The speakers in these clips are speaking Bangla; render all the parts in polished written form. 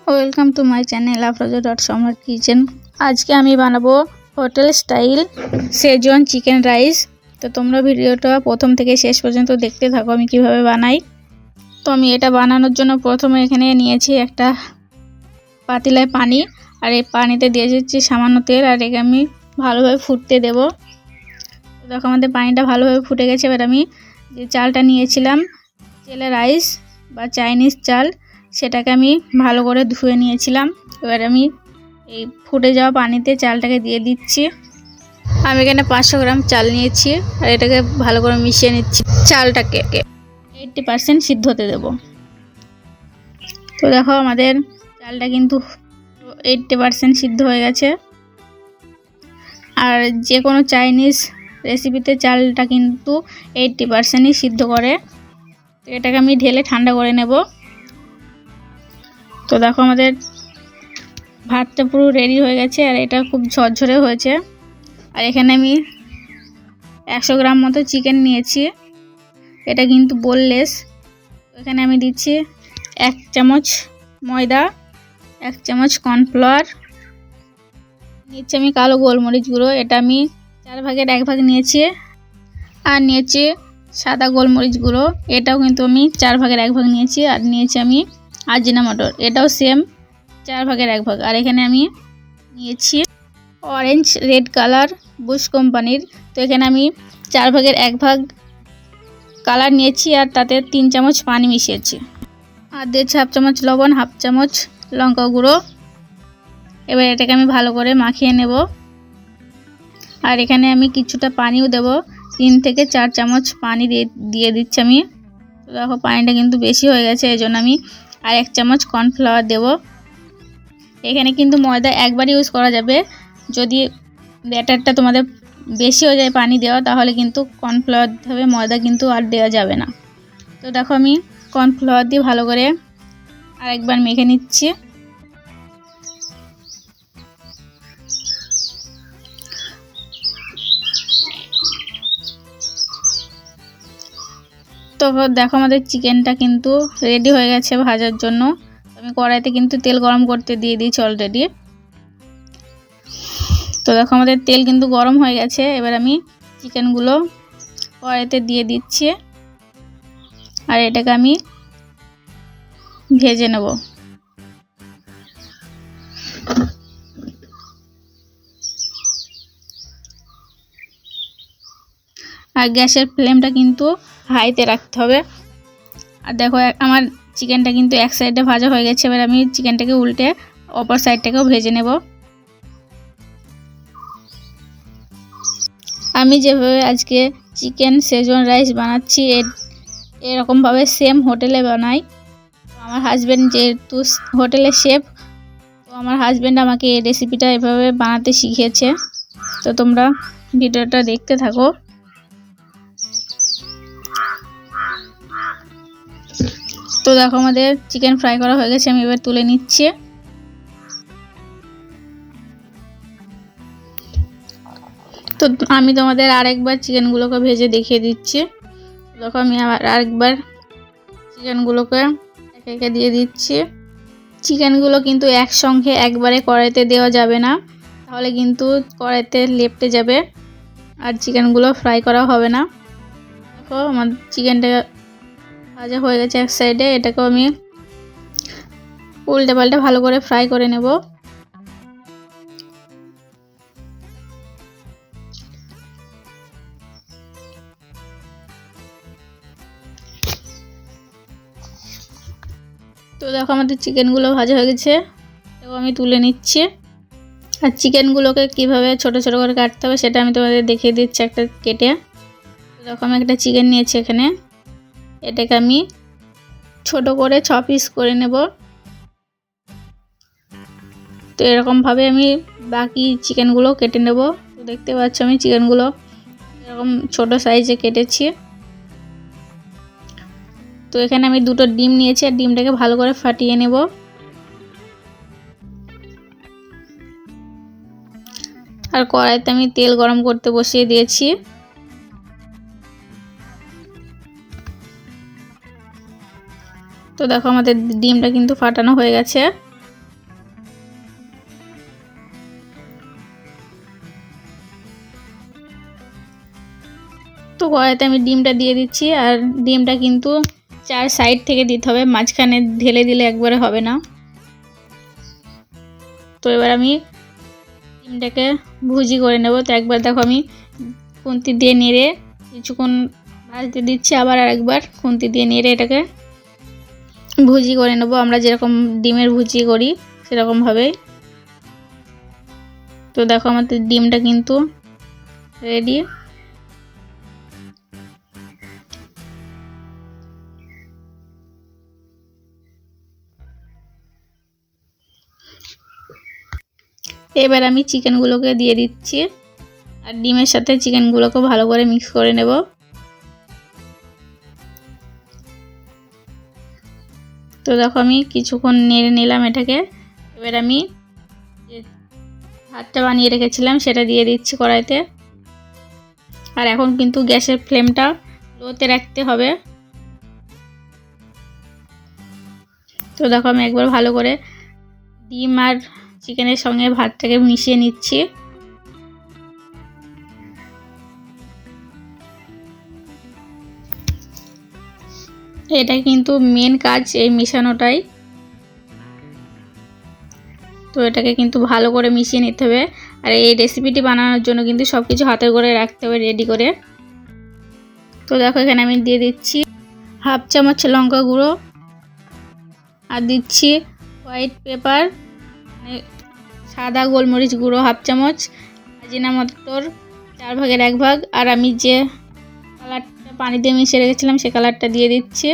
Welcome to my channel আফরোজা.সম্রাট kitchen. আজকে আমি বানাবো hotel style schezwan chicken rice. তো তোমরা ভিডিওটা প্রথম থেকে শেষ পর্যন্ত দেখতে থাকো আমি কিভাবে বানাই। তো আমি এটা বানানোর জন্য প্রথমে এখানে নিয়েছি একটা পাতিলায় পানি, আর এই পানিতে দিয়ে দিচ্ছি সামান্য তেল, আর একে আমি ভালোভাবে ফুটতে দেব। দেখো আমাদের পানিটা ভালোভাবে ফুটে গেছে। এবার আমি যে চালটা নিয়েছিলাম চেলে রাইস বা চাইনিজ চাল, সেটাকে আমি ভালো করে ধুয়ে নিয়েছিলাম। এবার আমি এই ফুটে যাওয়া পানিতে চালটাকে দিয়ে দিচ্ছি। আমি এখানে 500 গ্রাম চাল নিয়েছি, আর এটাকে ভালো করে মিশিয়ে নিচ্ছি। চালটাকে 80% সিদ্ধ হতে দেব। তো দেখো আমাদের চালটা কিন্তু 80% সিদ্ধ হয়ে গেছে। আর যে কোনো চাইনিজ রেসিপিতে চালটা কিন্তু 80%ই সিদ্ধ করে। তো এটাকে আমি ঢেলে ঠান্ডা করে নেব। তো দেখো আমাদের ভাতটা পুরো রেডি হয়ে গেছে, আর এটা খুব ঝরঝরে হয়েছে। আর এখানে আমি 100 গ্রাম মতো চিকেন নিয়েছি, এটা কিন্তু বোনলেস। এখানে আমি দিচ্ছি 1 চামচ ময়দা, 1 চামচ কর্নফ্লাওয়ার নিচ্ছি। আমি কালো গোলমরিচ গুঁড়ো, এটা আমি 4 ভাগের 1 ভাগ নিয়েছি। আর নিয়েছি সাদা গোলমরিচ গুঁড়ো, এটাও কিন্তু আমি 4 ভাগের 1 ভাগ নিয়েছি। আর নিয়েছি আমি আজিনামোটো, এটাও সেম 4 ভাগের 1 ভাগ। আর এখানে আমি নিয়েছি অরেঞ্জ রেড কালার বুশ কোম্পানির, তো এখানে আমি 4 ভাগের 1 ভাগ কালার নিয়েছি, আর তাতে 3 চামচ পানি মিশিয়েছি। আর দিয়েছি 1/2 চামচ লবণ, 1/2 চামচ লঙ্কা গুঁড়ো। এবার এটাকে আমি ভালো করে মাখিয়ে নেব। আর এখানে আমি কিছুটা পানিও দেব, 3 থেকে 4 চামচ পানি দিয়ে দিচ্ছি আমি। তো দেখো পানিটা কিন্তু বেশি হয়ে গেছে, এই জন্য আমি আর 1 চামচ কর্নফ্লাওয়ার দেব। এখানে কিন্তু ময়দা একবার ইউজ করা যাবে। যদি ব্যাটারটা তোমাদের বেশি হয়ে যায় পানি দেওয়া, তাহলে কিন্তু কর্নফ্লাওয়ার দিতে হবে, ময়দা কিন্তু আর দেওয়া যাবে না। তো দেখো আমি কর্নফ্লাওয়ার দিয়ে ভালো করে আরেকবার মেখে নিচ্ছি। তো দেখো আমাদের চিকেনটা কিন্তু রেডি হয়ে গেছে ভাজার জন্য। আমি কড়াইতে কিন্তু তেল গরম করতে দিয়ে দিয়েছি অলরেডি। তো দেখো আমাদের তেল কিন্তু গরম হয়ে গেছে। এবার আমি চিকেনগুলো কড়াইতে দিয়ে দিচ্ছি, আর এটাকে আমি ভেজে নেব। আর গ্যাসের ফ্লেমটা কিন্তু হাইতে রাখতে হবে। আর দেখো আমার চিকেনটা কিন্তু এক সাইডে ভাজা হয়ে গেছে। এবার আমি চিকেনটাকে উল্টে অপর সাইডটাকেও ভেজে নেব। আমি যেভাবে আজকে চিকেন শেজওয়ান রাইস বানাচ্ছি, এরকমভাবে সেম হোটেলে বানাই। আমার হাজব্যান্ড যেহেতু হোটেলের শেফ, তো আমার হাজব্যান্ড আমাকে এই রেসিপিটা এভাবে বানাতে শিখিয়েছে। তো তোমরা ভিডিওটা দেখতে থাকো। তো দেখো আমাদের চিকেন ফ্রাই করা হয়ে গেছে, আমি এবার তুলে নিচ্ছি। তো আমি তোমাদের আরেকবার চিকেনগুলোকে ভেজে দেখিয়ে দিচ্ছি। দেখো আমি আরেকবার চিকেনগুলোকে একে একে দিয়ে দিচ্ছি। চিকেনগুলো কিন্তু একসঙ্গে একবারে কড়াইতে দেওয়া যাবে না, তাহলে কিন্তু কড়াইতে লেপটে যাবে আর চিকেনগুলো ফ্রাই করা হবে না। দেখো আমার চিকেনটা ভাজা হয়ে গেছে এক সাইডে, এটাকেও আমি উল্টে পাল্টে ভালো করে ফ্রাই করে নেব। তো দেখো আমাদের চিকেনগুলো ভাজা হয়ে গেছে, এটাও আমি তুলে নিচ্ছি। আর চিকেনগুলোকে কিভাবে ছোট ছোট করে কাটতে হবে সেটা আমি তোমাদের দেখিয়ে দিচ্ছি একটা কেটে। তো দেখো আমি একটা চিকেন নিয়েছি এখানে, এটাকে আমি ছোট করে 6 পিস করে নেব। তো এরকমভাবে আমি বাকি চিকেনগুলো কেটে নেব। তো দেখতে পাচ্ছ আমি চিকেনগুলো এরকম ছোট সাইজে কেটেছি। তো এখানে আমি 2টো ডিম নিয়েছি, আর ডিমটাকে ভালো করে ফাটিয়ে নেব। আর কড়াইতে আমি তেল গরম করতে বসিয়ে দিয়েছি। তো দেখো আমাদের ডিমটা কিন্তু ফাটানো হয়ে গেছে। তো কড়াইতে আমি ডিমটা দিয়ে দিচ্ছি, আর ডিমটা কিন্তু 4 সাইড থেকে দিতে হবে, মাঝখানে ঢেলে দিলে একবারে হবে না। তো এবার আমি ডিমটাকে ভুজি করে নেব। তো একবার দেখো আমি খুন্তি দিয়ে নেড়ে কিছুক্ষণ ভাজতে দিচ্ছি, আবার আরেকবার খুন্তি দিয়ে নেড়ে এটাকে ভুজি করে নেব, আমরা যেরকম ডিমের ভুজি করি সেরকমভাবেই। তো দেখো আমাদের ডিমটা কিন্তু রেডি। এবার আমি চিকেনগুলোকে দিয়ে দিচ্ছি, আর ডিমের সাথে চিকেনগুলোকে ভালো করে মিক্স করে নেব। তো দেখো আমি কিছুক্ষণ নেড়ে নিলাম এটাকে। এবার আমি যে ভাতটা বানিয়ে রেখেছিলাম সেটা দিয়ে দিচ্ছি কড়াইতে, আর এখন কিন্তু গ্যাসের ফ্লেমটা লোতে রাখতে হবে। তো দেখো আমি একবার ভালো করে ডিম আর চিকেনের সঙ্গে ভাতটাকে মিশিয়ে নিচ্ছি। এটা কিন্তু মেন কাজ এই মেশানোটাই। তো এটাকে কিন্তু ভালো করে মিশিয়ে নিতে হবে, আর এই রেসিপিটি বানানোর জন্য কিন্তু সব কিছু হাতের করে রাখতে হবে রেডি করে। তো দেখো এখানে আমি দিয়ে দিচ্ছি 1/2 চামচ লঙ্কা গুঁড়ো, আর দিচ্ছি হোয়াইট পেপার মানে সাদা গোলমরিচ গুঁড়ো 1/2 চামচ, আজিনামোটোর 4 ভাগের 1 ভাগ, আর আমি যে কালারটা পানি দিয়ে মিশিয়ে রেখেছিলাম সে কালারটা দিয়ে দিচ্ছি।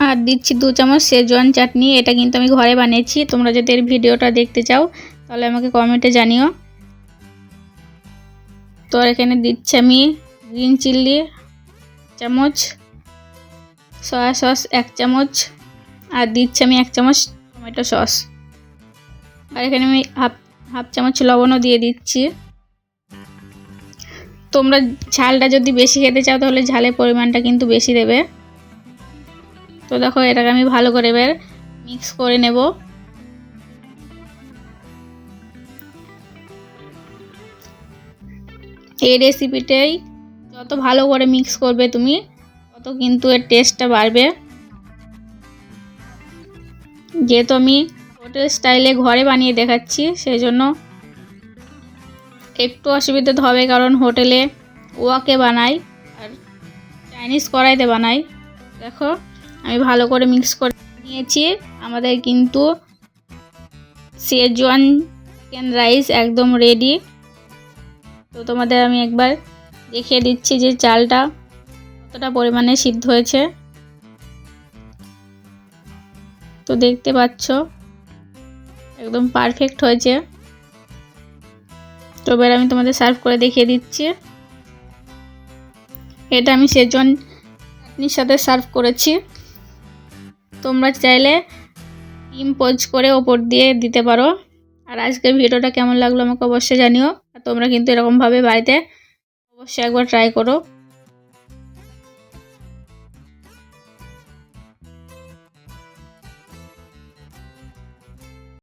আর দিচ্ছি 2 চামচ শেজওয়ান চাটনি, এটা কিন্তু আমি ঘরে বানিয়েছি। তোমরা যদি এর ভিডিওটা দেখতে চাও তাহলে আমাকে কমেন্টে জানিও। তো এখানে দিচ্ছি আমি গ্রিন চিলি 1 চামচ, সয়া সস 1 চামচ, আর দিচ্ছি আমি 1 চামচ টমেটো সস, আর এখানে আমি হাফ চামচ লবণও দিয়ে দিচ্ছি। তোমরা ঝালটা যদি বেশি খেতে চাও তাহলে ঝালের পরিমাণটা কিন্তু বেশি দেবে। তো দেখো এটাকে আমি ভালো করে এবার মিক্স করে নেব। এই রেসিপিটাই যত ভালো করে মিক্স করবে তুমি তত কিন্তু এর টেস্টটা বাড়বে। যেহেতু আমি হোটেল স্টাইলে ঘরে বানিয়ে দেখাচ্ছি সেই জন্য একটু অসুবিধা তো হবে, কারণ হোটেলে ওয়াকে বানাই আর চাইনিজ কড়াইতে বানাই। দেখো আমি ভালো করে মিক্স করে নিয়েছি। আমাদের কিন্তু শেজওয়ান চিকেন রাইস একদম রেডি। তো তোমাদের আমি একবার দেখিয়ে দিচ্ছি যে চালটা কতটা পরিমাণে সিদ্ধ হয়েছে। তো দেখতে পাচ্ছ একদম পারফেক্ট হয়েছে। তো এবার আমি তোমাদের সার্ভ করে দেখিয়ে দিচ্ছি। এটা আমি শেজওয়ান চাটনির সাথে সার্ভ করেছি। তোমরা চাইলে ডিম পোচ করে ওপর দিয়ে দিতে পারো। আর আজকের ভিডিওটা কেমন লাগলো আমাকে অবশ্যই জানিও। আর তোমরা কিন্তু এরকমভাবে বাড়িতে অবশ্যই একবার ট্রাই করো।